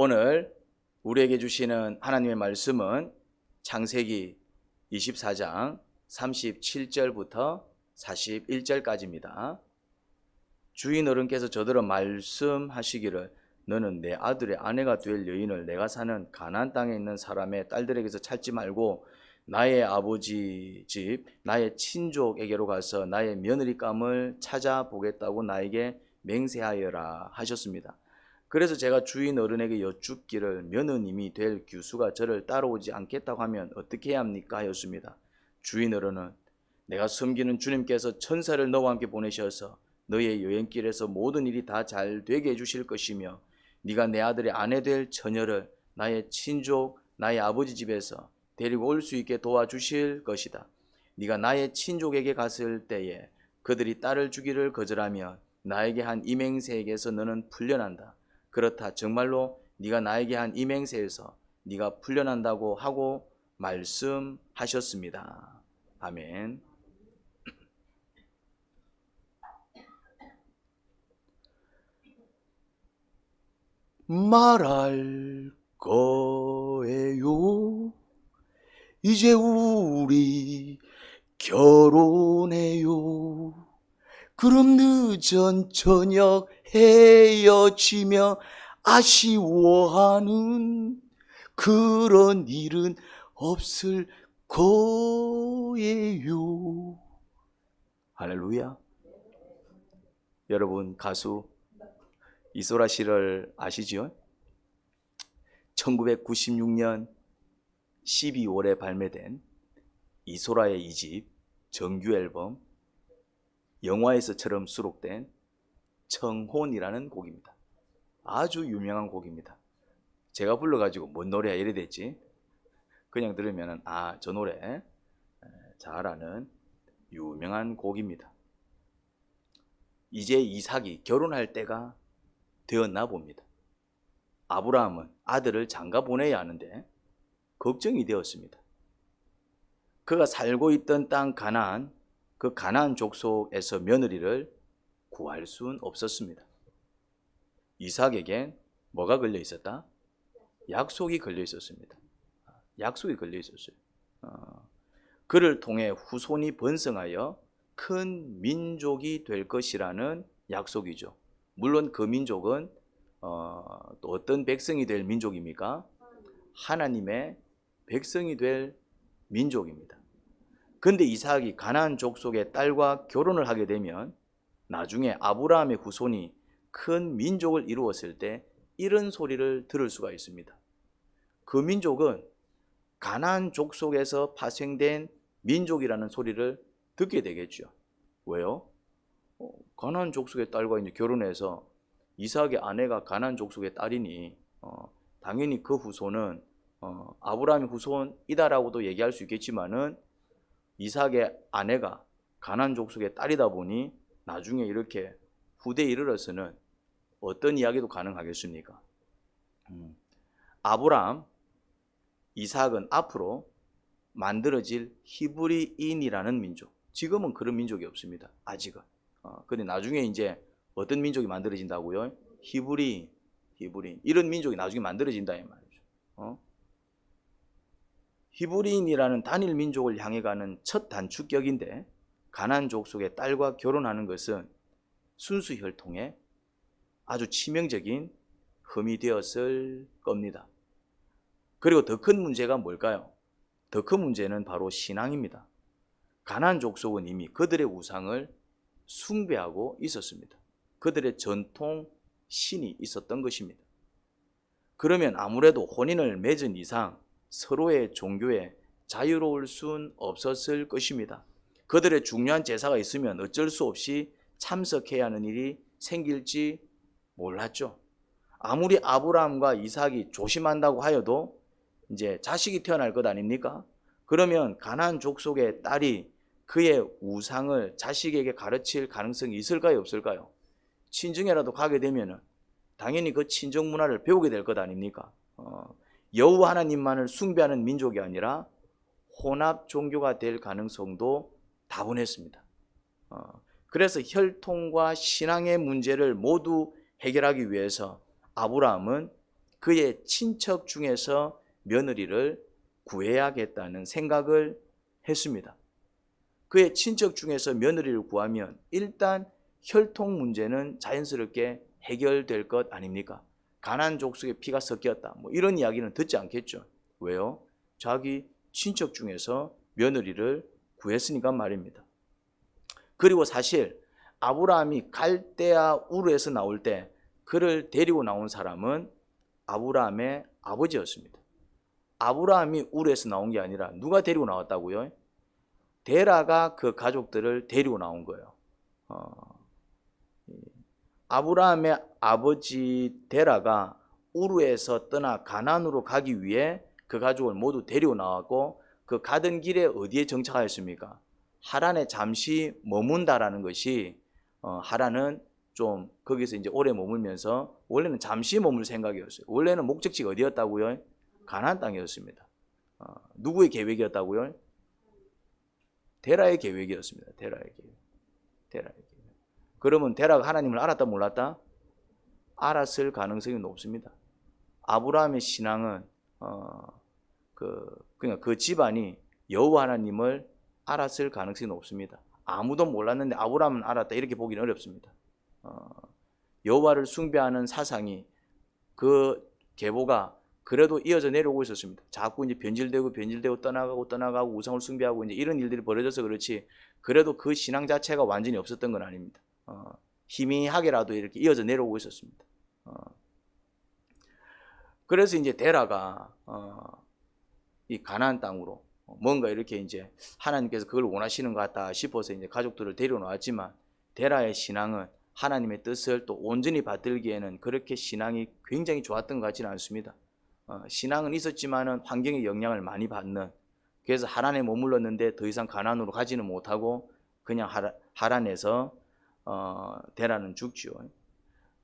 오늘 우리에게 주시는 하나님의 말씀은 창세기 24장 37절부터 41절까지입니다. 주인 어른께서 저더러 말씀하시기를 너는 내 아들의 아내가 될 여인을 내가 사는 가나안 땅에 있는 사람의 딸들에게서 찾지 말고 나의 아버지 집 나의 친족에게로 가서 나의 며느리감을 찾아보겠다고 나에게 맹세하여라 하셨습니다. 그래서 제가 주인 어른에게 여쭙기를 며느님이 될 규수가 저를 따라오지 않겠다고 하면 어떻게 해야 합니까 하였습니다. 주인 어른은 내가 섬기는 주님께서 천사를 너와 함께 보내셔서 너의 여행길에서 모든 일이 다 잘 되게 해주실 것이며 네가 내 아들의 아내 될 처녀를 나의 친족 나의 아버지 집에서 데리고 올 수 있게 도와주실 것이다. 네가 나의 친족에게 갔을 때에 그들이 딸을 주기를 거절하면 나에게 한 이 맹세에게서 너는 풀려난다. 그렇다 정말로 네가 나에게 한 이 맹세에서 네가 풀려난다고 하고 말씀하셨습니다. 아멘. 말할 거예요. 이제 우리 결혼해요. 그럼 늦은 저녁 헤어지며 아쉬워하는 그런 일은 없을 거예요. 할렐루야. 여러분 가수 이소라 씨를 아시죠? 1996년 12월에 발매된 이소라의 2집 정규 앨범 영화에서처럼 수록된 청혼이라는 곡입니다. 아주 유명한 곡입니다. 제가 불러가지고 뭔 노래야 이래 됐지? 그냥 들으면 저 노래 잘 아는 유명한 곡입니다. 이제 이삭이 결혼할 때가 되었나 봅니다. 아브라함은 아들을 장가 보내야 하는데 걱정이 되었습니다. 그가 살고 있던 땅 가나안, 그 가나안 족속에서 며느리를 구할 수는 없었습니다. 이삭에겐 뭐가 걸려 있었다? 약속이 걸려 있었습니다. 약속이 걸려 있었어요. 그를 통해 후손이 번성하여 큰 민족이 될 것이라는 약속이죠. 물론 그 민족은 또 어떤 백성이 될 민족입니까? 하나님의 백성이 될 민족입니다. 근데 이삭이 가나안 족속의 딸과 결혼을 하게 되면 나중에 아브라함의 후손이 큰 민족을 이루었을 때 이런 소리를 들을 수가 있습니다. 그 민족은 가나안 족속에서 파생된 민족이라는 소리를 듣게 되겠죠. 왜요? 가나안 족속의 딸과 이제 결혼해서 이삭의 아내가 가나안 족속의 딸이니 당연히 그 후손은 아브라함의 후손이다라고도 얘기할 수 있겠지만은 이삭의 아내가 가나안 족속의 딸이다 보니 나중에 이렇게 후대에 이르러서는 어떤 이야기도 가능하겠습니까? 아브라함, 이삭은 앞으로 만들어질 히브리인이라는 민족, 지금은 그런 민족이 없습니다. 아직은. 근데 나중에 이제 어떤 민족이 만들어진다고요? 히브리인. 이런 민족이 나중에 만들어진다 이 말이죠. 히브리인이라는 단일 민족을 향해 가는 첫 단축격인데 가나안 족속의 딸과 결혼하는 것은 순수 혈통에 아주 치명적인 흠이 되었을 겁니다. 그리고 더 큰 문제가 뭘까요? 더 큰 문제는 바로 신앙입니다. 가나안 족속은 이미 그들의 우상을 숭배하고 있었습니다. 그들의 전통 신이 있었던 것입니다. 그러면 아무래도 혼인을 맺은 이상 서로의 종교에 자유로울 순 없었을 것입니다. 그들의 중요한 제사가 있으면 어쩔 수 없이 참석해야 하는 일이 생길지 몰랐죠. 아무리 아브라함과 이삭이 조심한다고 하여도 이제 자식이 태어날 것 아닙니까? 그러면 가나안 족속의 딸이 그의 우상을 자식에게 가르칠 가능성이 있을까요, 없을까요? 친정에라도 가게 되면 당연히 그 친정 문화를 배우게 될 것 아닙니까? 여호와 하나님만을 숭배하는 민족이 아니라 혼합 종교가 될 가능성도 다분했습니다. 그래서 혈통과 신앙의 문제를 모두 해결하기 위해서 아브라함은 그의 친척 중에서 며느리를 구해야겠다는 생각을 했습니다. 그의 친척 중에서 며느리를 구하면 일단 혈통 문제는 자연스럽게 해결될 것 아닙니까? 가나안 족속에 피가 섞였다, 뭐 이런 이야기는 듣지 않겠죠. 왜요? 자기 친척 중에서 며느리를 구했으니까 말입니다. 그리고 사실 아브라함이 갈대아 우르에서 나올 때 그를 데리고 나온 사람은 아브라함의 아버지였습니다. 아브라함이 우르에서 나온 게 아니라 누가 데리고 나왔다고요? 데라가 그 가족들을 데리고 나온 거예요. 아브라함의 아버지 데라가 우르에서 떠나 가나안으로 가기 위해 그 가족을 모두 데리고 나왔고, 그 가던 길에 어디에 정착하였습니까? 하란에 잠시 머문다라는 것이, 하란은 좀 거기서 이제 오래 머물면서, 원래는 잠시 머물 생각이었어요. 원래는 목적지가 어디였다고요? 가나안 땅이었습니다. 누구의 계획이었다고요? 데라의 계획이었습니다. 데라의 계획. 데라의 계획. 그러면 데라가 하나님을 알았다 몰랐다? 알았을 가능성이 높습니다. 아브라함의 신앙은 그러니까 그 집안이 여호와 하나님을 알았을 가능성이 높습니다. 아무도 몰랐는데 아브라함은 알았다, 이렇게 보기는 어렵습니다. 여호와를 숭배하는 사상이, 그 계보가 그래도 이어져 내려오고 있었습니다. 자꾸 이제 변질되고 떠나가고 우상을 숭배하고 이제 이런 일들이 벌어져서 그렇지, 그래도 그 신앙 자체가 완전히 없었던 건 아닙니다. 희미하게라도 이렇게 이어져 내려오고 있었습니다. 그래서 이제 데라가 이 가나안 땅으로 뭔가 이렇게 이제 하나님께서 그걸 원하시는 것 같다 싶어서 이제 가족들을 데려놓았지만, 데라의 신앙은 하나님의 뜻을 또 온전히 받들기에는 그렇게 신앙이 굉장히 좋았던 것 같지는 않습니다. 신앙은 있었지만은 환경의 영향을 많이 받는, 그래서 하란에 머물렀는데 더 이상 가나안으로 가지는 못하고 그냥 하란에서 데라는 죽죠.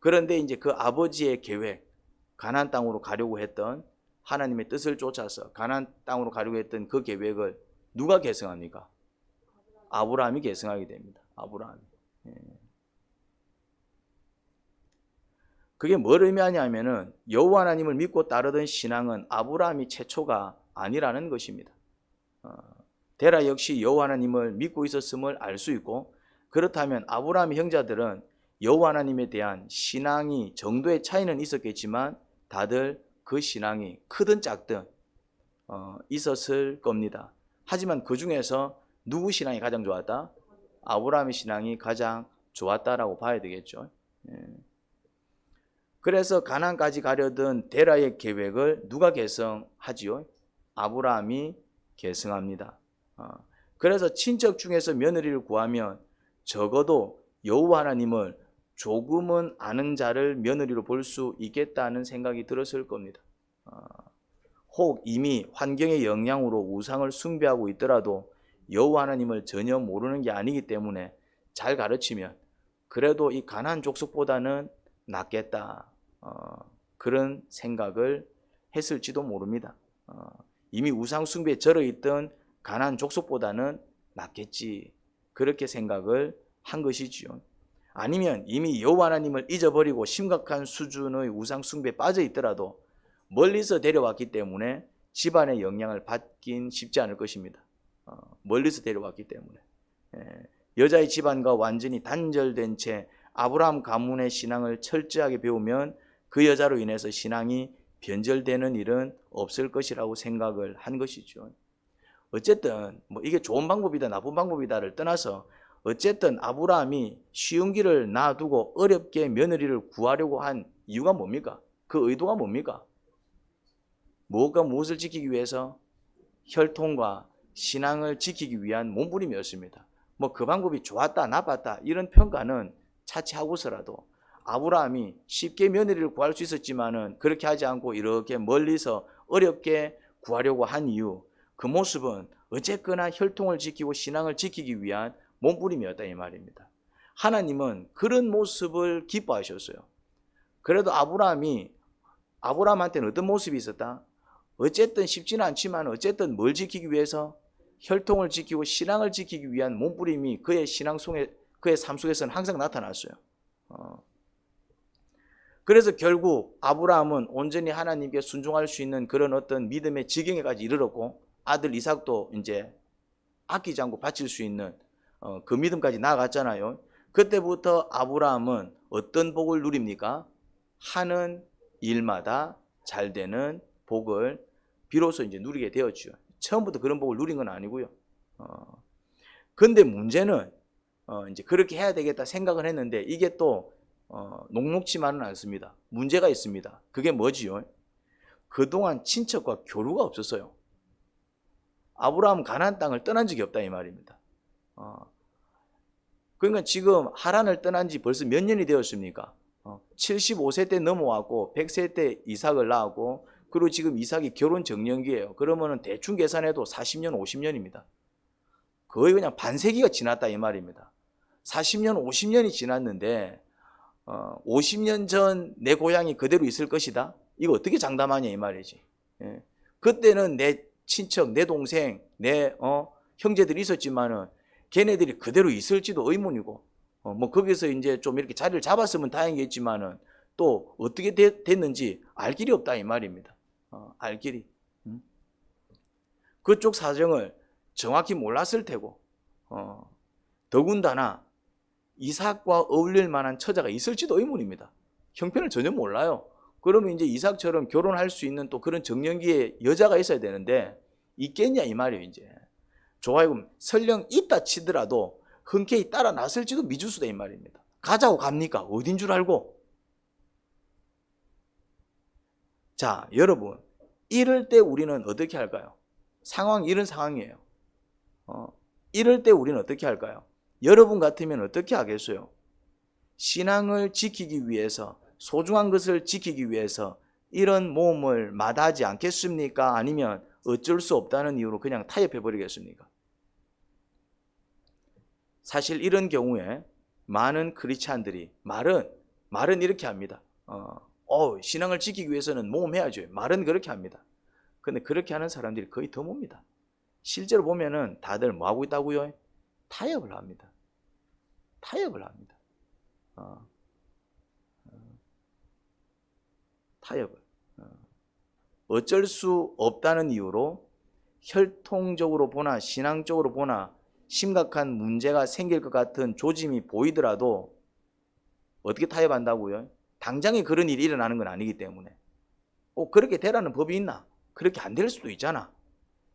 그런데 이제 그 아버지의 계획, 가나안 땅으로 가려고 했던, 하나님의 뜻을 쫓아서 가나안 땅으로 가려고 했던 그 계획을 누가 계승합니까? 아브라함이 계승하게 됩니다. 아브라함이. 그게 뭘 의미하냐면은 여호와 하나님을 믿고 따르던 신앙은 아브라함이 최초가 아니라는 것입니다. 데라 역시 여호와 하나님을 믿고 있었음을 알 수 있고, 그렇다면 아브라함의 형제들은 여호와 하나님에 대한 신앙이 정도의 차이는 있었겠지만 다들 그 신앙이 크든 작든 있었을 겁니다. 하지만 그 중에서 누구 신앙이 가장 좋았다? 아브라함의 신앙이 가장 좋았다라고 봐야 되겠죠. 그래서 가나안까지 가려던 데라의 계획을 누가 계승하지요? 아브라함이 계승합니다. 그래서 친척 중에서 며느리를 구하면 적어도 여호와 하나님을 조금은 아는 자를 며느리로 볼 수 있겠다는 생각이 들었을 겁니다. 혹 이미 환경의 영향으로 우상을 숭배하고 있더라도 여호와 하나님을 전혀 모르는 게 아니기 때문에 잘 가르치면 그래도 이 가나안 족속보다는 낫겠다, 그런 생각을 했을지도 모릅니다. 이미 우상 숭배에 절어 있던 가나안 족속보다는 낫겠지, 그렇게 생각을 한 것이지요. 아니면 이미 여호와 하나님을 잊어버리고 심각한 수준의 우상 숭배에 빠져 있더라도 멀리서 데려왔기 때문에 집안의 영향을 받긴 쉽지 않을 것입니다. 멀리서 데려왔기 때문에 여자의 집안과 완전히 단절된 채 아브라함 가문의 신앙을 철저하게 배우면 그 여자로 인해서 신앙이 변절되는 일은 없을 것이라고 생각을 한 것이죠. 어쨌든 뭐 이게 좋은 방법이다 나쁜 방법이다를 떠나서 어쨌든 아브라함이 쉬운 길을 놔두고 어렵게 며느리를 구하려고 한 이유가 뭡니까? 그 의도가 뭡니까? 무엇과 무엇을 지키기 위해서? 혈통과 신앙을 지키기 위한 몸부림이었습니다. 뭐 그 방법이 좋았다 나빴다 이런 평가는 차치하고서라도 아브라함이 쉽게 며느리를 구할 수 있었지만은 그렇게 하지 않고 이렇게 멀리서 어렵게 구하려고 한 이유, 그 모습은 어쨌거나 혈통을 지키고 신앙을 지키기 위한 몸부림이었다 이 말입니다. 하나님은 그런 모습을 기뻐하셨어요. 그래도 아브라함한테는 어떤 모습이 있었다? 어쨌든 쉽지는 않지만 어쨌든 뭘 지키기 위해서? 혈통을 지키고 신앙을 지키기 위한 몸부림이 그의 신앙 속에, 그의 삶 속에서는 항상 나타났어요. 그래서 결국 아브라함은 온전히 하나님께 순종할 수 있는 그런 어떤 믿음의 지경에까지 이르렀고, 아들 이삭도 이제 아끼지 않고 바칠 수 있는 그 믿음까지 나아갔잖아요. 그때부터 아브라함은 어떤 복을 누립니까? 하는 일마다 잘 되는 복을 비로소 이제 누리게 되었죠. 처음부터 그런 복을 누린 건 아니고요. 근데 문제는 이제 그렇게 해야 되겠다 생각을 했는데, 이게 또 녹록치만은 않습니다. 문제가 있습니다. 그게 뭐지요? 그동안 친척과 교류가 없었어요. 아브라함은 가나안 땅을 떠난 적이 없다 이 말입니다. 그러니까 지금 하란을 떠난 지 벌써 몇 년이 되었습니까? 75세 때 넘어왔고 100세 때 이삭을 낳았고, 그리고 지금 이삭이 결혼 정년기예요. 그러면은 대충 계산해도 40년 50년입니다. 거의 그냥 반세기가 지났다 이 말입니다. 40년 50년이 지났는데 50년 전 내 고향이 그대로 있을 것이다? 이거 어떻게 장담하냐 이 말이지. 예. 그때는 내 친척, 내 동생, 내 형제들이 있었지만은 걔네들이 그대로 있을지도 의문이고, 뭐 거기서 이제 좀 이렇게 자리를 잡았으면 다행이겠지만은 또 어떻게 됐는지 알 길이 없다 이 말입니다. 알 길이. 그쪽 사정을 정확히 몰랐을 테고, 더군다나 이삭과 어울릴 만한 처자가 있을지도 의문입니다. 형편을 전혀 몰라요. 그러면 이제 이삭처럼 결혼할 수 있는 또 그런 정년기에 여자가 있어야 되는데 있겠냐 이 말이에요. 이제 조금 설령 있다 치더라도 흔쾌히 따라 나설지도 미주수다 이 말입니다. 가자고 갑니까? 어딘 줄 알고? 자, 여러분, 이럴 때 우리는 어떻게 할까요? 상황이 이런 상황이에요. 이럴 때 우리는 어떻게 할까요? 여러분 같으면 어떻게 하겠어요? 신앙을 지키기 위해서, 소중한 것을 지키기 위해서 이런 모험을 마다하지 않겠습니까? 아니면 어쩔 수 없다는 이유로 그냥 타협해 버리겠습니까? 사실 이런 경우에 많은 크리스찬들이 말은 이렇게 합니다. 신앙을 지키기 위해서는 모험해야죠. 말은 그렇게 합니다. 근데 그렇게 하는 사람들이 거의 드뭅니다. 실제로 보면은 다들 뭐 하고 있다고요? 타협을 합니다. 타협을 합니다. 타협을. 어쩔 수 없다는 이유로 혈통적으로 보나 신앙적으로 보나 심각한 문제가 생길 것 같은 조짐이 보이더라도 어떻게 타협한다고요? 당장에 그런 일이 일어나는 건 아니기 때문에. 꼭 그렇게 되라는 법이 있나? 그렇게 안 될 수도 있잖아.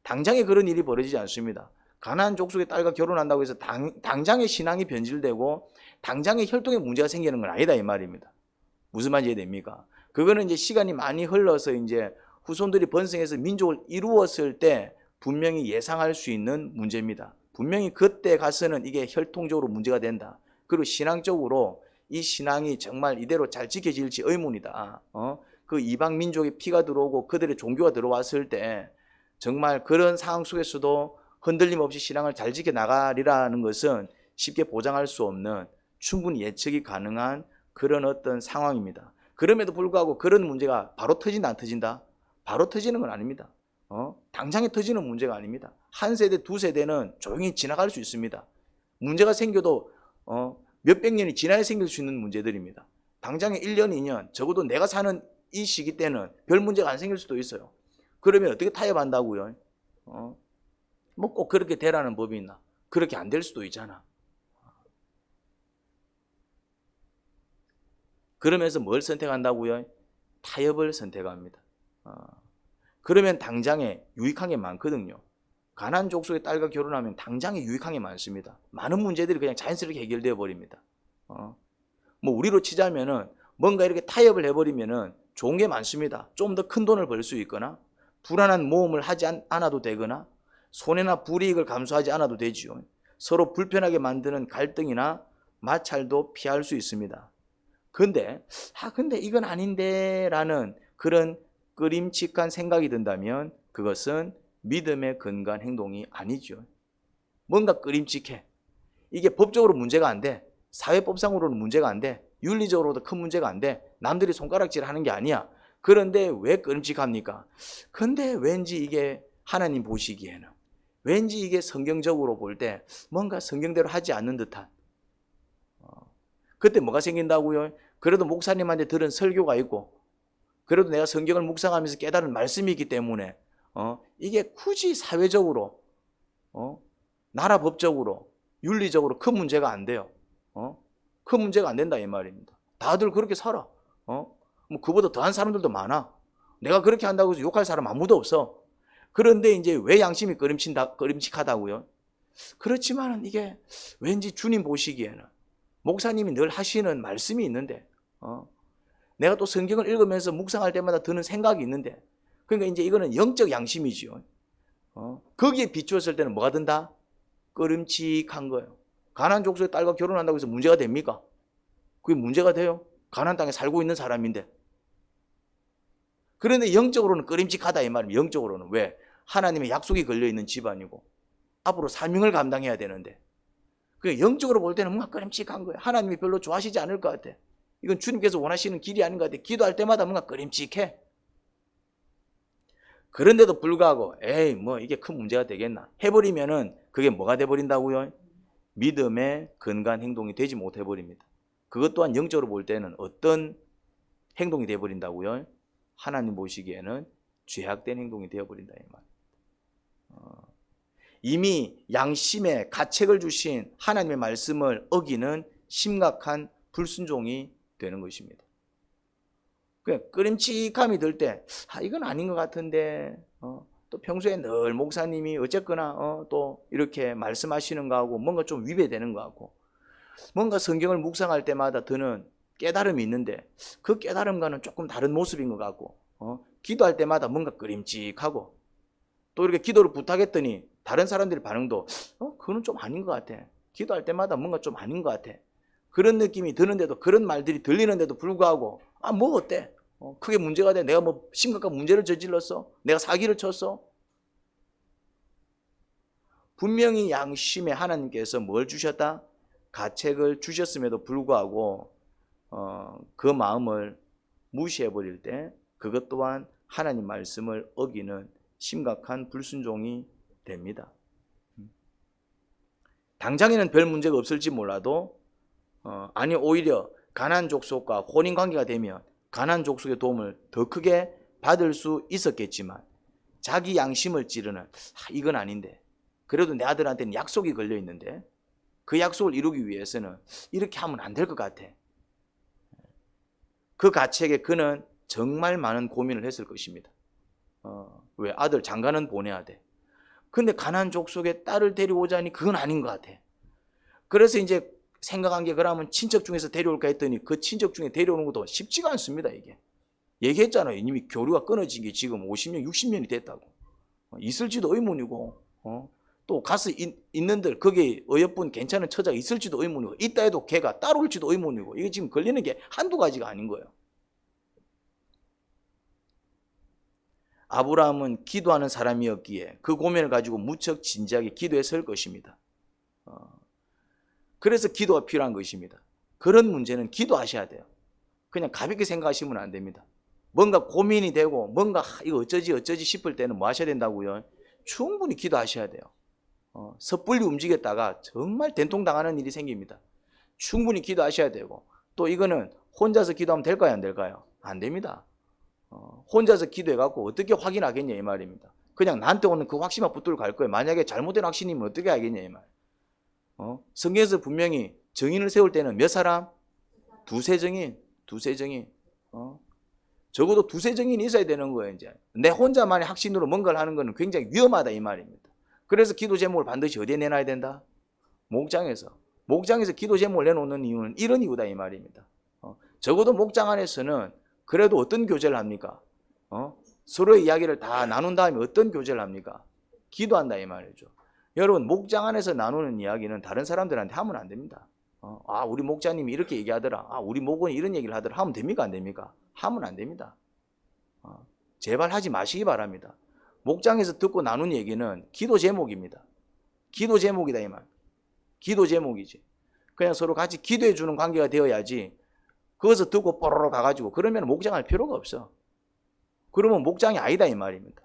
당장에 그런 일이 벌어지지 않습니다. 가나안 족속의 딸과 결혼한다고 해서 당장에 신앙이 변질되고 당장에 혈통에 문제가 생기는 건 아니다 이 말입니다. 무슨 말인지 이해됩니까? 그거는 이제 시간이 많이 흘러서 이제 후손들이 번성해서 민족을 이루었을 때 분명히 예상할 수 있는 문제입니다. 분명히 그때 가서는 이게 혈통적으로 문제가 된다. 그리고 신앙적으로 이 신앙이 정말 이대로 잘 지켜질지 의문이다. 그 이방 민족의 피가 들어오고 그들의 종교가 들어왔을 때 정말 그런 상황 속에서도 흔들림 없이 신앙을 잘 지켜나가리라는 것은 쉽게 보장할 수 없는, 충분히 예측이 가능한 그런 어떤 상황입니다. 그럼에도 불구하고 그런 문제가 바로 터진다 안 터진다? 바로 터지는 건 아닙니다. 당장에 터지는 문제가 아닙니다. 한 세대 두 세대는 조용히 지나갈 수 있습니다. 문제가 생겨도 몇백 년이 지나야 생길 수 있는 문제들입니다. 당장에 1년 2년 적어도 내가 사는 이 시기 때는 별 문제가 안 생길 수도 있어요. 그러면 어떻게 타협한다고요? 뭐 꼭 그렇게 되라는 법이 있나? 그렇게 안 될 수도 있잖아. 그러면서 뭘 선택한다고요? 타협을 선택합니다. 그러면 당장에 유익한 게 많거든요. 가나안 족속의 딸과 결혼하면 당장에 유익한 게 많습니다. 많은 문제들이 그냥 자연스럽게 해결되어 버립니다. 뭐 우리로 치자면은 뭔가 이렇게 타협을 해버리면은 좋은 게 많습니다. 좀 더 큰 돈을 벌 수 있거나 불안한 모험을 하지 않아도 되거나 손해나 불이익을 감수하지 않아도 되지요. 서로 불편하게 만드는 갈등이나 마찰도 피할 수 있습니다. 근데 이건 아닌데 라는 그런 끄림칙한 생각이 든다면 그것은 믿음에 근거한 행동이 아니죠. 뭔가 끄림칙해. 이게 법적으로 문제가 안 돼. 사회법상으로는 문제가 안 돼. 윤리적으로도 큰 문제가 안 돼. 남들이 손가락질 하는 게 아니야. 그런데 왜 끄림칙합니까? 근데 왠지 이게 하나님 보시기에는, 왠지 이게 성경적으로 볼 때 뭔가 성경대로 하지 않는 듯한, 그때 뭐가 생긴다고요? 그래도 목사님한테 들은 설교가 있고, 그래도 내가 성경을 묵상하면서 깨달은 말씀이 있기 때문에 이게 굳이 사회적으로 나라 법적으로 윤리적으로 큰 문제가 안 돼요. 큰 문제가 안 된다 이 말입니다. 다들 그렇게 살아. 뭐 그보다 더한 사람들도 많아. 내가 그렇게 한다고 해서 욕할 사람 아무도 없어. 그런데 이제 왜 양심이 꺼림칙하다고요? 그렇지만은 이게 왠지 주님 보시기에는 목사님이 늘 하시는 말씀이 있는데 내가 또 성경을 읽으면서 묵상할 때마다 드는 생각이 있는데, 그러니까 이제 이거는 영적 양심이지요. 거기에 비추었을 때는 뭐가 든다? 꺼림칙한 거예요. 가나안 족속의 딸과 결혼한다고 해서 문제가 됩니까? 그게 문제가 돼요? 가나안 땅에 살고 있는 사람인데. 그런데 영적으로는 꺼림칙하다 이 말입니다. 영적으로는. 왜? 하나님의 약속이 걸려있는 집안이고 앞으로 사명을 감당해야 되는데, 영적으로 볼 때는 뭔가 꺼림칙한 거예요. 하나님이 별로 좋아하시지 않을 것 같아. 이건 주님께서 원하시는 길이 아닌 것 같아. 기도할 때마다 뭔가 꺼림칙해. 그런데도 불구하고 에이 뭐 이게 큰 문제가 되겠나 해버리면은 그게 뭐가 돼버린다고요? 믿음의 근간 행동이 되지 못해버립니다. 그것 또한 영적으로 볼 때는 어떤 행동이 돼버린다고요? 하나님 보시기에는 죄악된 행동이 되어버린다 이 말. 이미 양심의 가책을 주신 하나님의 말씀을 어기는 심각한 불순종이 되는 것입니다. 꺼림칙함이 들 때 이건 아닌 것 같은데 또 평소에 늘 목사님이 어쨌거나 또 이렇게 말씀하시는 거하고 뭔가 좀 위배되는 것 같고, 뭔가 성경을 묵상할 때마다 드는 깨달음이 있는데 그 깨달음과는 조금 다른 모습인 것 같고, 기도할 때마다 뭔가 꺼림칙하고, 또 이렇게 기도를 부탁했더니 다른 사람들의 반응도 그건 좀 아닌 것 같아. 기도할 때마다 뭔가 좀 아닌 것 같아. 그런 느낌이 드는데도, 그런 말들이 들리는데도 불구하고 뭐 어때? 크게 문제가 돼? 내가 뭐 심각한 문제를 저질렀어? 내가 사기를 쳤어? 분명히 양심에 하나님께서 뭘 주셨다? 가책을 주셨음에도 불구하고 그 마음을 무시해버릴 때 그것 또한 하나님 말씀을 어기는 심각한 불순종이 됩니다. 당장에는 별 문제가 없을지 몰라도 아니 오히려 가나안 족속과 혼인관계가 되면 가나안 족속의 도움을 더 크게 받을 수 있었겠지만, 자기 양심을 찌르는 이건 아닌데, 그래도 내 아들한테는 약속이 걸려 있는데 그 약속을 이루기 위해서는 이렇게 하면 안 될 것 같아. 그 가책에 그는 정말 많은 고민을 했을 것입니다. 왜? 아들 장가는 보내야 돼. 근데 가나안 족속의 딸을 데리고자 하니 그건 아닌 것 같아. 그래서 이제 생각한 게, 그러면 친척 중에서 데려올까 했더니 그 친척 중에 데려오는 것도 쉽지가 않습니다. 이게 얘기했잖아요. 이미 교류가 끊어진 게 지금 50년 60년이 됐다고. 있을지도 의문이고, 또 가서 있는들 거기에 어여쁜 괜찮은 처자가 있을지도 의문이고, 있다 해도 걔가 따라올지도 의문이고, 이게 지금 걸리는 게 한두 가지가 아닌 거예요. 아브라함은 기도하는 사람이었기에 그 고민을 가지고 무척 진지하게 기도했을 것입니다. 그래서 기도가 필요한 것입니다. 그런 문제는 기도하셔야 돼요. 그냥 가볍게 생각하시면 안 됩니다. 뭔가 고민이 되고 뭔가 이거 어쩌지 싶을 때는 뭐 하셔야 된다고요? 충분히 기도하셔야 돼요. 섣불리 움직였다가 정말 된통당하는 일이 생깁니다. 충분히 기도하셔야 되고, 또 이거는 혼자서 기도하면 될까요? 안 될까요? 안 됩니다. 혼자서 기도해갖고 어떻게 확인하겠냐 이 말입니다. 그냥 나한테 오는 그 확신만 붙들고 갈 거예요. 만약에 잘못된 확신이면 어떻게 하겠냐 이 말. 성경에서 분명히 정인을 세울 때는 몇 사람? 두세 정인. 적어도 두세 정인이 있어야 되는 거예요. 이제 내 혼자만의 확신으로 뭔가를 하는 것은 굉장히 위험하다 이 말입니다. 그래서 기도 제목을 반드시 어디에 내놔야 된다? 목장에서 기도 제목을 내놓는 이유는 이런 이유다 이 말입니다. 적어도 목장 안에서는 그래도 어떤 교제를 합니까? 서로의 이야기를 다 나눈 다음에 어떤 교제를 합니까? 기도한다 이 말이죠. 여러분, 목장 안에서 나누는 이야기는 다른 사람들한테 하면 안 됩니다. 우리 목자님이 이렇게 얘기하더라. 우리 목원이 이런 얘기를 하더라. 하면 됩니까? 안 됩니까? 하면 안 됩니다. 제발 하지 마시기 바랍니다. 목장에서 듣고 나눈 얘기는 기도 제목입니다. 기도 제목이다 이 말. 기도 제목이지. 그냥 서로 같이 기도해 주는 관계가 되어야지, 거기서 듣고 뽀로로 가가지고 그러면 목장할 필요가 없어. 그러면 목장이 아니다 이 말입니다.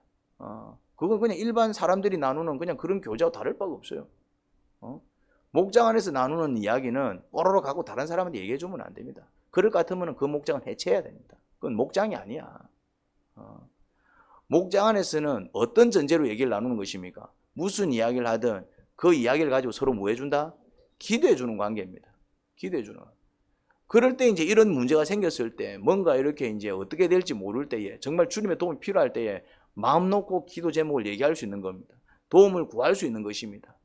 그건 그냥 일반 사람들이 나누는 그냥 그런 교제와 다를 바가 없어요. 목장 안에서 나누는 이야기는 뽀로로 가고 다른 사람한테 얘기해 주면 안 됩니다. 그럴 것 같으면 그 목장은 해체해야 됩니다. 그건 목장이 아니야. 목장 안에서는 어떤 전제로 얘기를 나누는 것입니까? 무슨 이야기를 하든 그 이야기를 가지고 서로 뭐 해준다? 기도해 주는 관계입니다. 기도해 주는. 그럴 때 이제 이런 문제가 생겼을 때 뭔가 이렇게 이제 어떻게 될지 모를 때에 정말 주님의 도움이 필요할 때에 마음 놓고 기도 제목을 얘기할 수 있는 겁니다. 도움을 구할 수 있는 것입니다.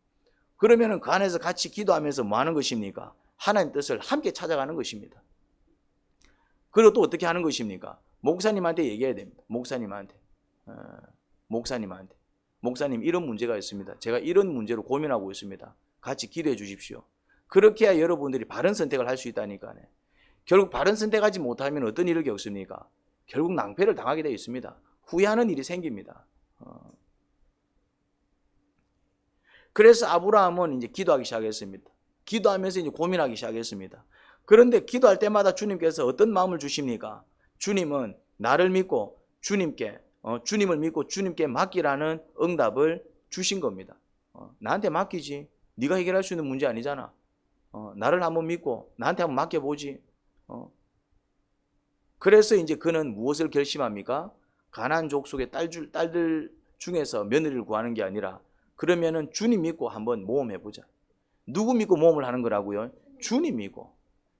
그러면은 그 안에서 같이 기도하면서 뭐 하는 것입니까? 하나님 뜻을 함께 찾아가는 것입니다. 그리고 또 어떻게 하는 것입니까? 목사님한테 얘기해야 됩니다. 목사님 이런 문제가 있습니다. 제가 이런 문제로 고민하고 있습니다. 같이 기도해 주십시오. 그렇게 해야 여러분들이 바른 선택을 할 수 있다니까요. 결국 바른 선택하지 못하면 어떤 일을 겪습니까? 결국 낭패를 당하게 되어 있습니다. 후회하는 일이 생깁니다. 그래서 아브라함은 이제 기도하기 시작했습니다. 기도하면서 이제 고민하기 시작했습니다. 그런데 기도할 때마다 주님께서 어떤 마음을 주십니까? 주님은 나를 믿고 주님을 믿고 주님께 맡기라는 응답을 주신 겁니다. 나한테 맡기지. 네가 해결할 수 있는 문제 아니잖아. 나를 한번 믿고 나한테 한번 맡겨보지. 그래서 이제 그는 무엇을 결심합니까? 가나안 족속의 딸들 중에서 며느리를 구하는 게 아니라 그러면은 주님 믿고 한번 모험해보자. 누구 믿고 모험을 하는 거라고요? 주님 믿고.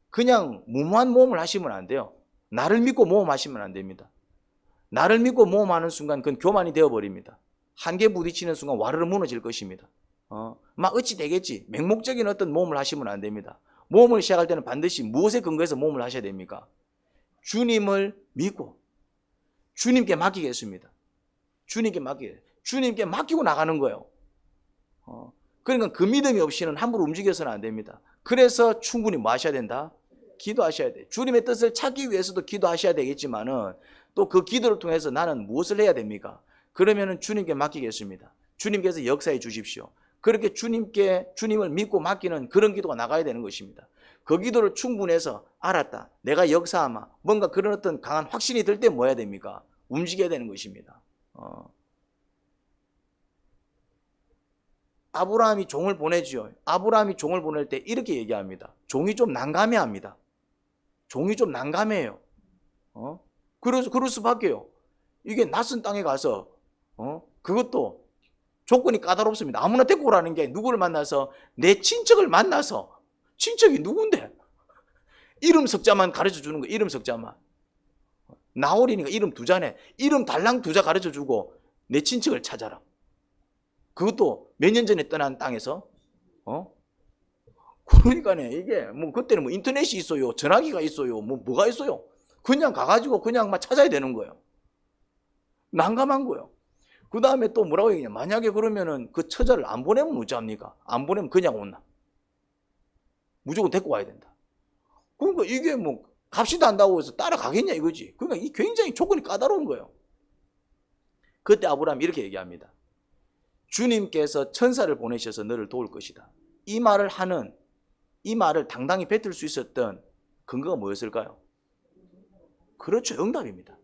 그냥 무모한 모험을 하시면 안 돼요. 나를 믿고 모험하시면 안 됩니다. 나를 믿고 모험하는 순간 그건 교만이 되어버립니다. 한계 부딪히는 순간 와르르 무너질 것입니다. 막 어찌 되겠지. 맹목적인 어떤 모험을 하시면 안 됩니다. 모험을 시작할 때는 반드시 무엇에 근거해서 모험을 하셔야 됩니까? 주님을 믿고 주님께 맡기겠습니다. 주님께 맡기고 나가는 거예요. 그러니까 그 믿음이 없이는 함부로 움직여서는 안 됩니다. 그래서 충분히 뭐 하셔야 된다? 기도하셔야 돼. 주님의 뜻을 찾기 위해서도 기도하셔야 되겠지만은 또 그 기도를 통해서 나는 무엇을 해야 됩니까? 그러면은 주님께 맡기겠습니다. 주님께서 역사해 주십시오. 그렇게 주님을 믿고 맡기는 그런 기도가 나가야 되는 것입니다. 그 기도를 충분해서 알았다. 내가 역사하마. 뭔가 그런 어떤 강한 확신이 들 때 뭐 해야 됩니까? 움직여야 되는 것입니다. 아브라함이 종을 보내지요. 아브라함이 종을 보낼 때 이렇게 얘기합니다. 종이 좀 난감해합니다. 종이 좀 난감해요. 그래서 그럴 수밖에요. 이게 낯선 땅에 가서 그것도 조건이 까다롭습니다. 아무나 데리고 오라는 게 누구를 만나서 내 친척을 만나서 친척이 누군데? 이름 석자만 가르쳐 주는 거예요. 이름 석자만. 나홀이니까 이름 두 자네. 이름 달랑 두 자 가르쳐 주고 내 친척을 찾아라. 그것도 몇 년 전에 떠난 땅에서 그러니까네 이게 뭐 그때는 뭐 인터넷이 있어요. 전화기가 있어요. 뭐가 있어요. 그냥 가가지고 그냥 막 찾아야 되는 거예요. 난감한 거예요. 그 다음에 또 뭐라고 얘기냐. 만약에 그러면은 그 처자를 안 보내면 어찌합니까? 안 보내면 그냥 온나. 무조건 데리고 와야 된다. 그러니까 이게 뭐 값이도 한다고 해서 따라가겠냐 이거지. 그러니까 이 굉장히 조건이 까다로운 거예요. 그때 아브라함이 이렇게 얘기합니다. 주님께서 천사를 보내셔서 너를 도울 것이다. 이 말을 당당히 뱉을 수 있었던 근거가 뭐였을까요? 그렇죠. 응답입니다.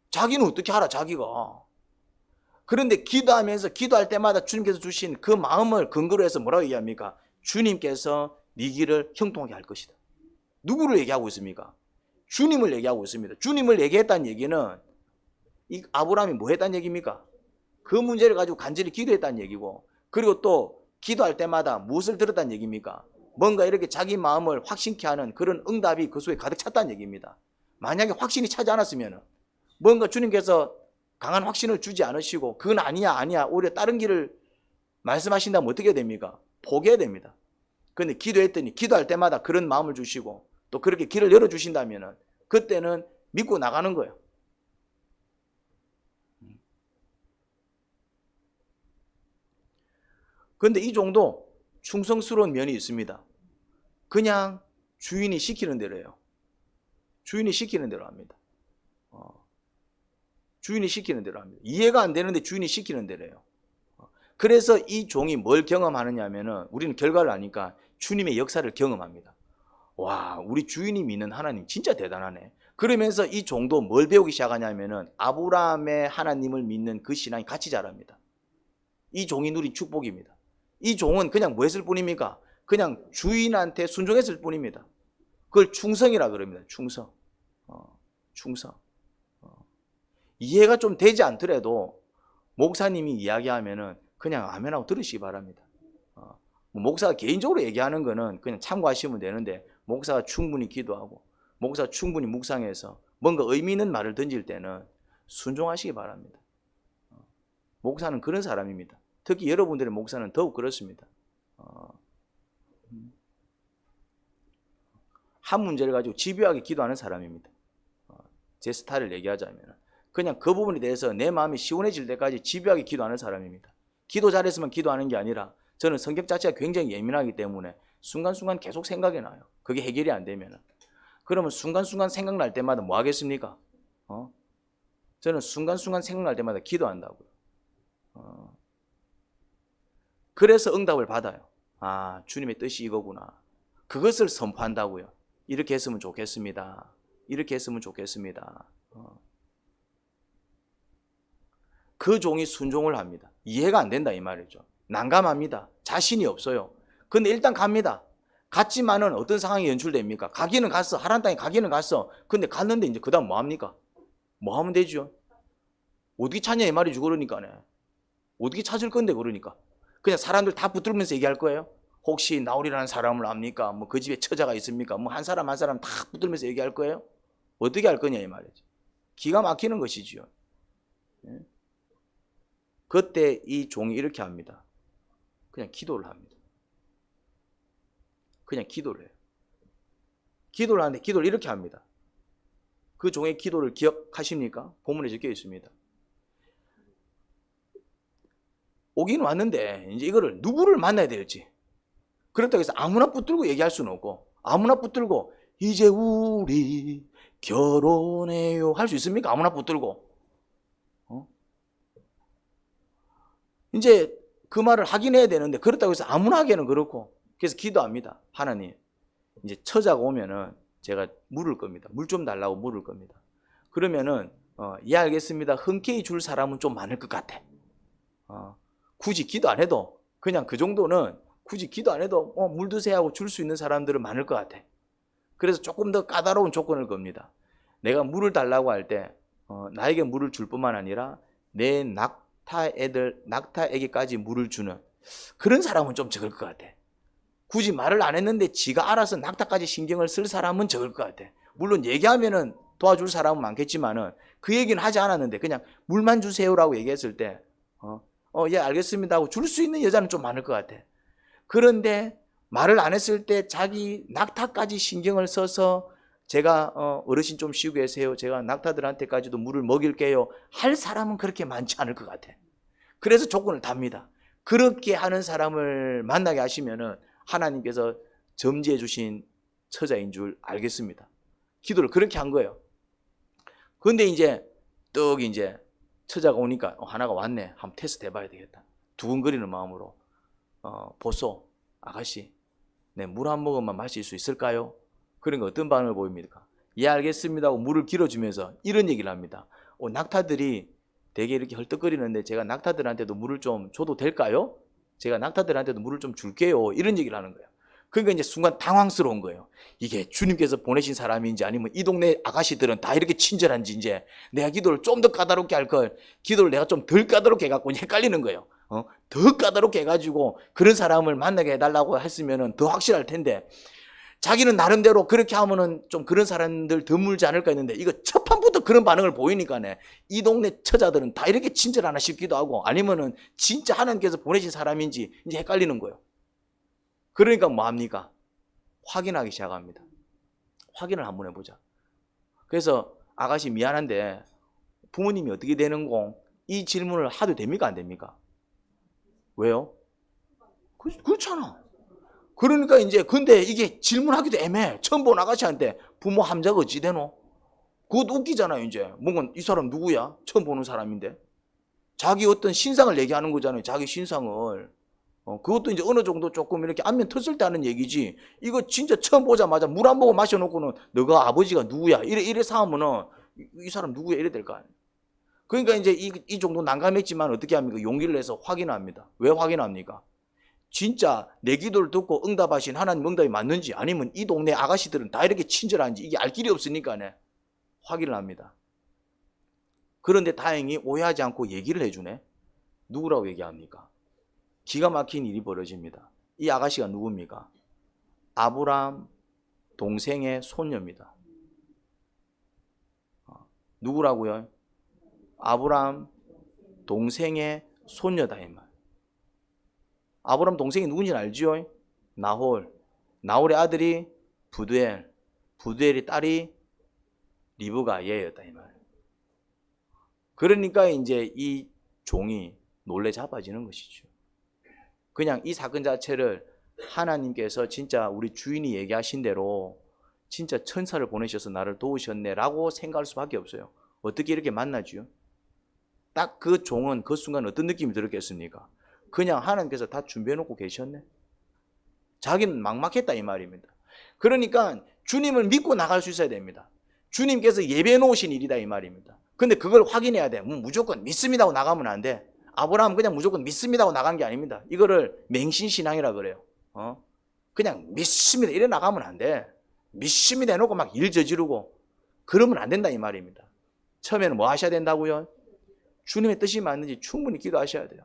자기는 어떻게 알아, 자기가. 그런데 기도할 때마다 주님께서 주신 그 마음을 근거로 해서 뭐라고 얘기합니까? 주님께서 네 길을 형통하게 할 것이다. 누구를 얘기하고 있습니까? 주님을 얘기하고 있습니다. 주님을 얘기했다는 얘기는 이 아브라함이 뭐 했다는 얘기입니까? 그 문제를 가지고 간절히 기도했다는 얘기고, 그리고 또 기도할 때마다 무엇을 들었다는 얘기입니까? 뭔가 이렇게 자기 마음을 확신케 하는 그런 응답이 그 속에 가득 찼다는 얘기입니다. 만약에 확신이 차지 않았으면 뭔가 주님께서 강한 확신을 주지 않으시고 그건 아니야 오히려 다른 길을 말씀하신다면 어떻게 됩니까? 포기해야 됩니다. 그런데 기도할 때마다 그런 마음을 주시고 또 그렇게 길을 열어주신다면 그때는 믿고 나가는 거예요. 그런데 이 정도 충성스러운 면이 있습니다. 그냥 주인이 시키는 대로 해요. 주인이 시키는 대로 합니다. 주인이 시키는 대로 합니다. 이해가 안 되는데 주인이 시키는 대로 해요. 그래서 이 종이 뭘 경험하느냐 하면은 우리는 결과를 아니까 주님의 역사를 경험합니다. 와, 우리 주인이 믿는 하나님 진짜 대단하네. 그러면서 이 종도 뭘 배우기 시작하냐면은 아브라함의 하나님을 믿는 그 신앙이 같이 자랍니다. 이 종이 누린 축복입니다. 이 종은 그냥 뭐 했을 뿐입니까? 그냥 주인한테 순종했을 뿐입니다. 그걸 충성이라 그럽니다. 충성. 충성. 이해가 좀 되지 않더라도 목사님이 이야기하면은 그냥 아멘하고 들으시기 바랍니다. 목사가 개인적으로 얘기하는 거는 그냥 참고하시면 되는데, 목사가 충분히 기도하고 목사가 충분히 묵상해서 뭔가 의미 있는 말을 던질 때는 순종하시기 바랍니다. 목사는 그런 사람입니다. 특히 여러분들의 목사는 더욱 그렇습니다. 한 문제를 가지고 집요하게 기도하는 사람입니다. 제 스타일을 얘기하자면 그냥 그 부분에 대해서 내 마음이 시원해질 때까지 집요하게 기도하는 사람입니다. 기도 잘했으면 기도하는 게 아니라, 저는 성격 자체가 굉장히 예민하기 때문에 순간순간 계속 생각이 나요. 그게 해결이 안 되면. 그러면 순간순간 생각날 때마다 뭐 하겠습니까? 저는 순간순간 생각날 때마다 기도한다고요. 그래서 응답을 받아요. 아, 주님의 뜻이 이거구나. 그것을 선포한다고요. 이렇게 했으면 좋겠습니다. 이렇게 했으면 좋겠습니다. 그 종이 순종을 합니다. 이해가 안 된다 이 말이죠. 난감합니다. 자신이 없어요. 근데 일단 갑니다. 갔지만은 어떤 상황이 연출됩니까? 가기는 갔어. 하란 땅에 가기는 갔어. 근데 갔는데 이제 그 다음 뭐 합니까? 뭐 하면 되죠? 어떻게 찾냐 이 말이죠. 그러니까네. 어떻게 찾을 건데 그러니까. 그냥 사람들 다 붙들면서 얘기할 거예요? 혹시 나홀이라는 사람을 압니까? 뭐 그 집에 처자가 있습니까? 뭐 한 사람 한 사람 다 붙들면서 얘기할 거예요? 어떻게 할 거냐 이 말이죠. 기가 막히는 것이지요. 그때 이 종이 이렇게 합니다. 그냥 기도를 합니다. 그냥 기도를 해요. 기도를 하는데 기도를 이렇게 합니다. 그 종의 기도를 기억하십니까? 본문에 적혀 있습니다. 오긴 왔는데 이제 이거를 누구를 만나야 될지, 그렇다고 해서 아무나 붙들고 얘기할 수는 없고, 아무나 붙들고 이제 우리 결혼해요 할 수 있습니까? 아무나 붙들고. 이제 그 말을 하긴 해야 되는데, 그렇다고 해서 아무나 하기에는 그렇고, 그래서 기도합니다. 하나님, 이제 처자가 오면은 제가 물을 겁니다. 물 좀 달라고 물을 겁니다. 그러면은 예 알겠습니다. 흔쾌히 줄 사람은 좀 많을 것 같아. 굳이 기도 안 해도, 그냥 그 정도는 굳이 기도 안 해도 물 드세요 하고 줄 수 있는 사람들은 많을 것 같아. 그래서 조금 더 까다로운 조건을 겁니다. 내가 물을 달라고 할 때 나에게 물을 줄 뿐만 아니라 내 낙타에게까지 물을 주는 그런 사람은 좀 적을 것 같아. 굳이 말을 안 했는데 지가 알아서 낙타까지 신경을 쓸 사람은 적을 것 같아. 물론 얘기하면은 도와줄 사람은 많겠지만은 그 얘기는 하지 않았는데 그냥 물만 주세요라고 얘기했을 때 예 알겠습니다 하고 줄 수 있는 여자는 좀 많을 것 같아. 그런데 말을 안 했을 때 자기 낙타까지 신경을 써서 제가 어르신 좀 쉬고 계세요, 제가 낙타들한테까지도 물을 먹일게요 할 사람은 그렇게 많지 않을 것 같아. 그래서 조건을 답니다. 그렇게 하는 사람을 만나게 하시면은 하나님께서 점지해 주신 처자인 줄 알겠습니다. 기도를 그렇게 한 거예요. 그런데 이제 떡 이제 처자가 오니까 하나가 왔네. 한번 테스트 해봐야 되겠다. 두근거리는 마음으로 보소 아가씨, 네, 물 한 모금만 마실 수 있을까요? 그런 거 어떤 반응을 보입니까? 예 알겠습니다 하고 물을 길어주면서 이런 얘기를 합니다. 낙타들이 되게 이렇게 헐떡거리는데 제가 낙타들한테도 물을 좀 줘도 될까요? 제가 낙타들한테도 물을 좀 줄게요. 이런 얘기를 하는 거예요. 그러니까 이제 순간 당황스러운 거예요. 이게 주님께서 보내신 사람인지 아니면 이 동네 아가씨들은 다 이렇게 친절한지, 이제 내가 기도를 좀 더 까다롭게 할 걸, 기도를 내가 좀 덜 까다롭게 해갖고 헷갈리는 거예요. 더 까다롭게 해가지고 그런 사람을 만나게 해달라고 했으면 더 확실할 텐데, 자기는 나름대로 그렇게 하면은 좀 그런 사람들 더 물지 않을까 했는데, 이거 첫 판부터 그런 반응을 보이니까네, 이 동네 처자들은 다 이렇게 친절하나 싶기도 하고, 아니면은 진짜 하나님께서 보내신 사람인지 이제 헷갈리는 거예요. 그러니까 뭐 합니까? 확인하기 시작합니다. 확인을 한번 해보자. 그래서 아가씨 미안한데 부모님이 어떻게 되는고, 이 질문을 하도 됩니까 안 됩니까? 왜요? 그렇잖아. 그러니까 이제 근데 이게 질문하기도 애매해. 처음 본 아가씨한테 부모 함자가 어찌 되노? 그것도 웃기잖아요. 이제 뭔가 이 사람 누구야? 처음 보는 사람인데 자기 어떤 신상을 얘기하는 거잖아요. 자기 신상을. 그것도 이제 어느 정도 조금 이렇게 안면 텄을 때 하는 얘기지, 이거 진짜 처음 보자마자 물 한 모금 마셔놓고는 너가 아버지가 누구야? 이래 사하면은 이 사람 누구야? 이래 될 거 아니에요. 그러니까 이제 이 정도 난감했지만 어떻게 합니까? 용기를 내서 확인합니다. 왜 확인합니까? 진짜 내 기도를 듣고 응답하신 하나님 응답이 맞는지, 아니면 이 동네 아가씨들은 다 이렇게 친절한지 이게 알 길이 없으니까 확인을 합니다. 그런데 다행히 오해하지 않고 얘기를 해주네. 누구라고 얘기합니까? 기가 막힌 일이 벌어집니다. 이 아가씨가 누굽니까? 아브라함 동생의 손녀입니다. 누구라고요? 아브라함 동생의 손녀다 이 말. 아브라함 동생이 누군지 알지요? 나홀. 나홀의 아들이 부두엘. 부두엘의 딸이 리브가 얘였다 이 말. 그러니까 이제 이 종이 놀래 잡아지는 것이죠. 그냥 이 사건 자체를 하나님께서 진짜 우리 주인이 얘기하신 대로 진짜 천사를 보내셔서 나를 도우셨네라고 생각할 수밖에 없어요. 어떻게 이렇게 만나지요? 딱 그 종은 그 순간 어떤 느낌이 들었겠습니까? 그냥 하나님께서 다 준비해놓고 계셨네. 자기는 막막했다 이 말입니다. 그러니까 주님을 믿고 나갈 수 있어야 됩니다. 주님께서 예배해 놓으신 일이다 이 말입니다. 근데 그걸 확인해야 돼. 무조건 믿습니다 하고 나가면 안 돼. 아브라함은 그냥 무조건 믿습니다 하고 나간 게 아닙니다. 이거를 맹신신앙이라 그래요. 그냥 믿습니다 이래 나가면 안 돼. 믿습니다 해놓고 막 일 저지르고 그러면 안 된다 이 말입니다. 처음에는 뭐 하셔야 된다고요? 주님의 뜻이 맞는지 충분히 기도하셔야 돼요.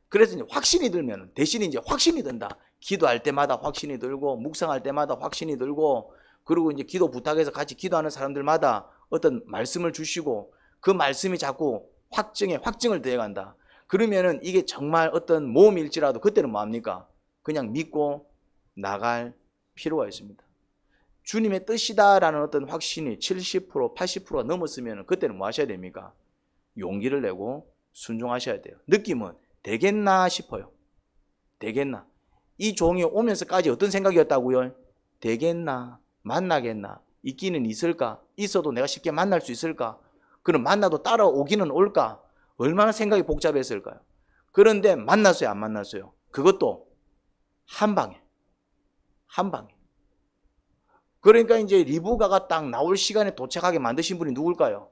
그래서 이제 확신이 들면 대신 이제 확신이 든다. 기도할 때마다 확신이 들고 묵상할 때마다 확신이 들고, 그리고 이제 기도 부탁해서 같이 기도하는 사람들마다 어떤 말씀을 주시고 그 말씀이 자꾸 확증을 더해간다. 그러면은 이게 정말 어떤 모험일지라도 그때는 뭐합니까? 그냥 믿고 나갈 필요가 있습니다. 주님의 뜻이다라는 어떤 확신이 70%, 80%가 넘었으면 그때는 뭐 하셔야 됩니까? 용기를 내고 순종하셔야 돼요. 느낌은 되겠나 싶어요. 되겠나? 이 종이 오면서까지 어떤 생각이었다고요? 되겠나? 만나겠나? 있기는 있을까? 있어도 내가 쉽게 만날 수 있을까? 그럼 만나도 따라오기는 올까? 얼마나 생각이 복잡했을까요? 그런데 만났어요, 안 만났어요? 그것도 한 방에. 그러니까 이제 리브가가 딱 나올 시간에 도착하게 만드신 분이 누굴까요?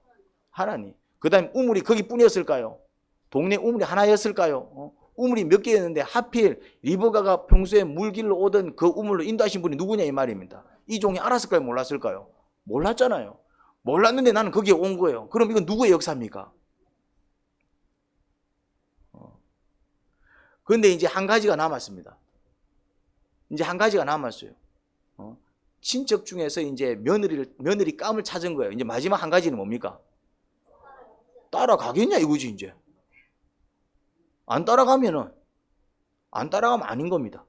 하나님. 그 다음에 우물이 거기뿐이었을까요? 동네 우물이 하나였을까요? 우물이 몇 개였는데 하필 리브가가 평소에 물길로 오던 그 우물로 인도하신 분이 누구냐 이 말입니다. 이 종이 알았을까요? 몰랐을까요? 몰랐잖아요. 몰랐는데 나는 거기에 온 거예요. 그럼 이건 누구의 역사입니까? 그런데 이제 한 가지가 남았습니다. 이제 한 가지가 남았어요. 친척 중에서 이제 며느리 감을 찾은 거예요. 이제 마지막 한 가지는 뭡니까? 따라가겠냐 이거지 이제. 안 따라가면 아닌 겁니다.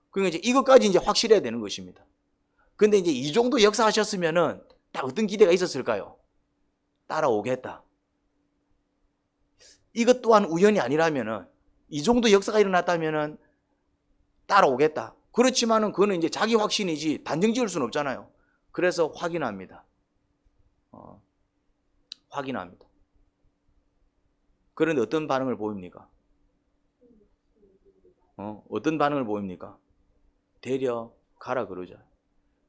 그러니까 이제 이것까지 이제 확실해야 되는 것입니다. 근데 이제 이 정도 역사하셨으면은 딱 어떤 기대가 있었을까요? 따라오겠다. 이것 또한 우연이 아니라면은, 이 정도 역사가 일어났다면은 따라오겠다. 그렇지만은 그거는 이제 자기 확신이지 단정 지을 수는 없잖아요. 그래서 확인합니다. 확인합니다. 그런데 어떤 반응을 보입니까? 어떤 반응을 보입니까? 데려가라 그러죠.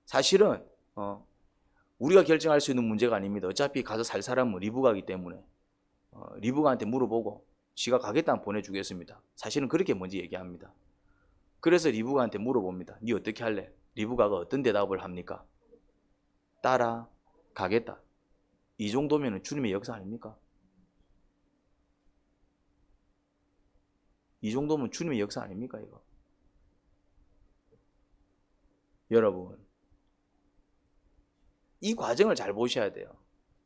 사실은 우리가 결정할 수 있는 문제가 아닙니다. 어차피 가서 살 사람은 리브가이기 때문에 리브가한테 물어보고 지가 가겠다면 보내주겠습니다. 사실은 그렇게 먼저 얘기합니다. 그래서 리브가한테 물어봅니다. 네 어떻게 할래? 리브가가 어떤 대답을 합니까? 따라가겠다. 이 정도면 주님의 역사 아닙니까? 이 정도면 주님의 역사 아닙니까 이거? 여러분, 이 과정을 잘 보셔야 돼요.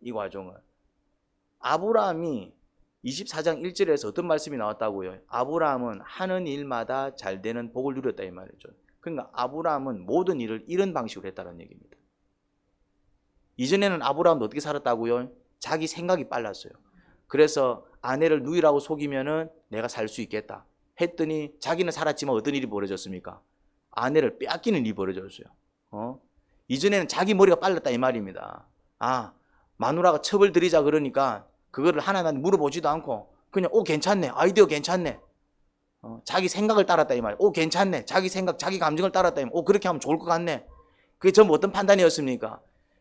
이 과정을. 아브라함이 24장 1절에서 어떤 말씀이 나왔다고요? 아브라함은 하는 일마다 잘 되는 복을 누렸다 이 말이죠. 그러니까 아브라함은 모든 일을 이런 방식으로 했다는 얘기입니다. 이전에는 아브라함도 어떻게 살았다고요? 자기 생각이 빨랐어요. 그래서 아내를 누이라고 속이면은 내가 살 수 있겠다 했더니 자기는 살았지만 어떤 일이 벌어졌습니까? 아내를 빼앗기는 일이 벌어졌어요. 이전에는 자기 머리가 빨랐다 이 말입니다. 마누라가 첩을 들이자 그러니까 그거를 하나님한테 물어보지도 않고 그냥 괜찮네, 아이디어 괜찮네, 자기 생각을 따랐다 이 말. 괜찮네, 자기 생각 자기 감정을 따랐다 이 말. 그렇게 하면 좋을 것 같네. 그게 전부 어떤 판단이었습니까?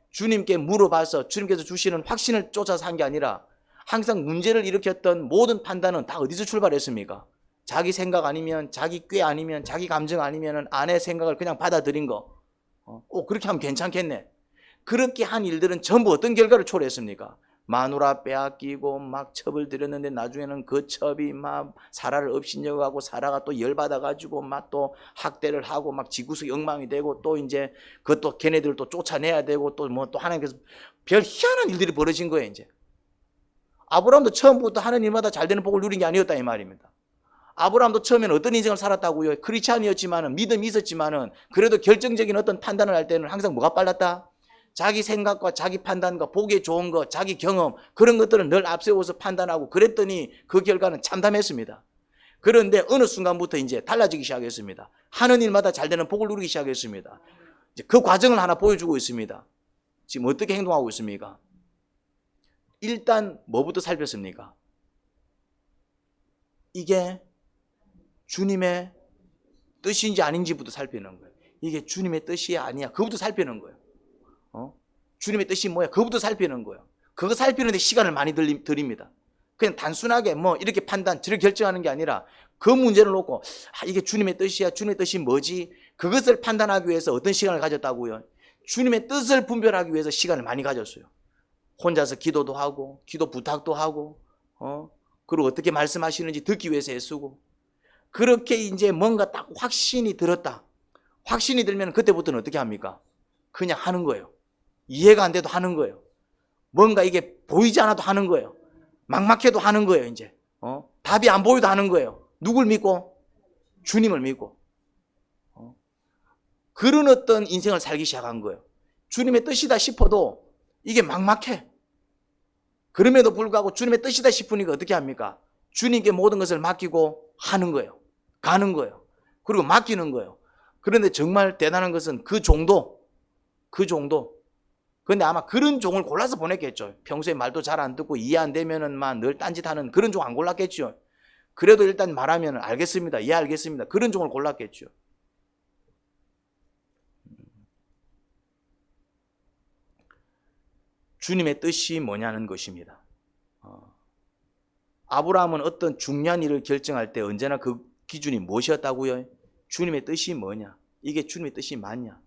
주님께 물어봐서 주님께서 주시는 확신을 쫓아서 한 게 아니라 항상 문제를 일으켰던 모든 판단은 다 어디서 출발했습니까? 자기 생각 아니면 자기 꾀 아니면 자기 감정 아니면 아내 생각을 그냥 받아들인 거. 그렇게 하면 괜찮겠네. 그렇게 한 일들은 전부 어떤 결과를 초래했습니까? 마누라 빼앗기고 막 첩을 들였는데 나중에는 그 첩이 막 사라를 업신여가고 사라가 또 열받아가지고 막 또 학대를 하고 막 지구석이 엉망이 되고 또 이제 그것도 걔네들 또 쫓아내야 되고 또 뭐 또 하나님께서 별 희한한 일들이 벌어진 거예요. 이제 아브라함도 처음부터 하는 일마다 잘 되는 복을 누린 게 아니었다 이 말입니다. 아브라함도 처음에는 어떤 인생을 살았다고요? 크리스찬이었지만은 믿음이 있었지만은 그래도 결정적인 어떤 판단을 할 때는 항상 뭐가 빨랐다? 자기 생각과 자기 판단과 보기에 좋은 것, 자기 경험 그런 것들은 늘 앞세워서 판단하고 그랬더니 그 결과는 참담했습니다. 그런데 어느 순간부터 이제 달라지기 시작했습니다. 하는 일마다 잘 되는 복을 누리기 시작했습니다. 이제 그 과정을 하나 보여주고 있습니다. 지금 어떻게 행동하고 있습니까? 일단 뭐부터 살폈습니까? 이게 주님의 뜻인지 아닌지부터 살피는 거예요. 이게 주님의 뜻이 아니야. 그것부터 살피는 거예요. 주님의 뜻이 뭐야? 그것부터 살피는 거예요. 그거 살피는데 시간을 많이 들입니다. 그냥 단순하게 뭐 이렇게 판단, 저렇게 결정하는 게 아니라 그 문제를 놓고 이게 주님의 뜻이야. 주님의 뜻이 뭐지? 그것을 판단하기 위해서 어떤 시간을 가졌다고요? 주님의 뜻을 분별하기 위해서 시간을 많이 가졌어요. 혼자서 기도도 하고 기도 부탁도 하고 그리고 어떻게 말씀하시는지 듣기 위해서 애쓰고 그렇게 이제 뭔가 딱 확신이 들었다. 확신이 들면 그때부터는 어떻게 합니까? 그냥 하는 거예요. 이해가 안 돼도 하는 거예요. 뭔가 이게 보이지 않아도 하는 거예요. 막막해도 하는 거예요. 이제 답이 안 보여도 하는 거예요. 누굴 믿고? 주님을 믿고. 그런 어떤 인생을 살기 시작한 거예요. 주님의 뜻이다 싶어도 이게 막막해. 그럼에도 불구하고 주님의 뜻이다 싶으니까 어떻게 합니까? 주님께 모든 것을 맡기고 하는 거예요. 가는 거예요. 그리고 맡기는 거예요. 그런데 정말 대단한 것은 그 정도. 그런데 아마 그런 종을 골라서 보냈겠죠. 평소에 말도 잘 안 듣고 이해 안 되면은 막 늘 딴짓하는 그런 종 안 골랐겠죠. 그래도 일단 말하면 알겠습니다. 예, 알겠습니다. 그런 종을 골랐겠죠. 주님의 뜻이 뭐냐는 것입니다. 아브라함은 어떤 중요한 일을 결정할 때 언제나 그 기준이 무엇이었다고요? 주님의 뜻이 뭐냐? 이게 주님의 뜻이 맞냐?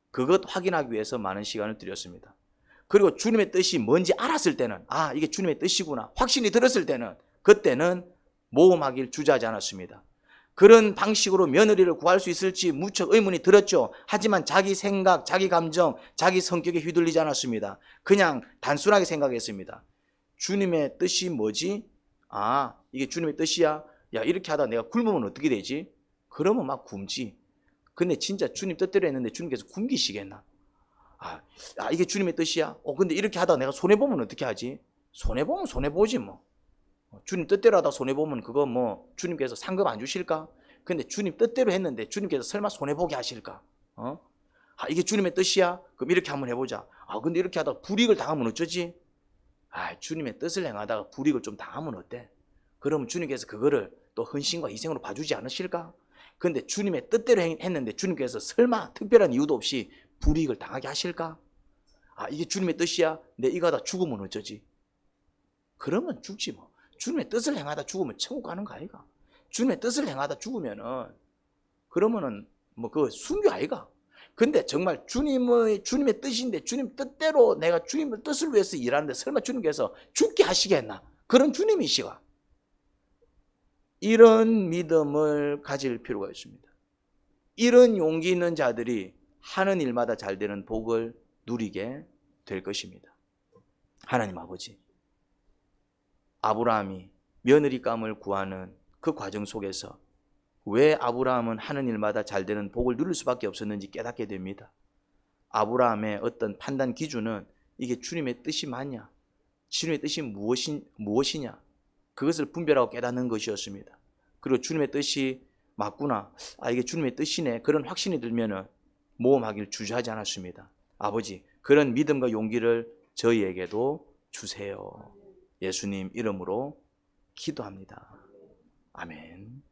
그것 확인하기 위해서 많은 시간을 들였습니다. 그리고 주님의 뜻이 뭔지 알았을 때는 이게 주님의 뜻이구나 확신이 들었을 때는 그때는 모험하기를 주저하지 않았습니다. 그런 방식으로 며느리를 구할 수 있을지 무척 의문이 들었죠. 하지만 자기 생각, 자기 감정, 자기 성격에 휘둘리지 않았습니다. 그냥 단순하게 생각했습니다. 주님의 뜻이 뭐지? 이게 주님의 뜻이야? 야, 이렇게 하다 내가 굶으면 어떻게 되지? 그러면 막 굶지. 근데 진짜 주님 뜻대로 했는데 주님께서 굶기시겠나? 이게 주님의 뜻이야? 근데 이렇게 하다 내가 손해보면 어떻게 하지? 손해보면 손해보지 뭐. 주님 뜻대로 하다 손해보면 그거 뭐 주님께서 상급 안 주실까? 근데 주님 뜻대로 했는데 주님께서 설마 손해보게 하실까? 이게 주님의 뜻이야? 그럼 이렇게 한번 해보자. 근데 이렇게 하다가 불이익을 당하면 어쩌지? 주님의 뜻을 행하다가 불이익을 좀 당하면 어때? 그러면 주님께서 그거를 또 헌신과 희생으로 봐주지 않으실까? 근데 주님의 뜻대로 했는데 주님께서 설마 특별한 이유도 없이 불이익을 당하게 하실까? 이게 주님의 뜻이야? 내 이거 하다 죽으면 어쩌지? 그러면 죽지 뭐. 주님의 뜻을 행하다 죽으면 천국 가는 거 아이가? 주님의 뜻을 행하다 죽으면은 그러면은 뭐 그 순교 아이가? 근데 정말 주님의 뜻인데 주님 뜻대로 내가 주님의 뜻을 위해서 일하는데 설마 주님께서 죽게 하시겠나? 그런 주님이시가. 이런 믿음을 가질 필요가 있습니다. 이런 용기 있는 자들이 하는 일마다 잘 되는 복을 누리게 될 것입니다. 하나님 아버지, 아브라함이 며느리감을 구하는 그 과정 속에서 왜 아브라함은 하는 일마다 잘 되는 복을 누릴 수밖에 없었는지 깨닫게 됩니다. 아브라함의 어떤 판단 기준은 이게 주님의 뜻이 맞냐? 주님의 뜻이 무엇이냐? 그것을 분별하고 깨닫는 것이었습니다. 그리고 주님의 뜻이 맞구나. 이게 주님의 뜻이네. 그런 확신이 들면은 모험하기를 주저하지 않았습니다. 아버지, 그런 믿음과 용기를 저희에게도 주세요. 예수님 이름으로 기도합니다. 아멘.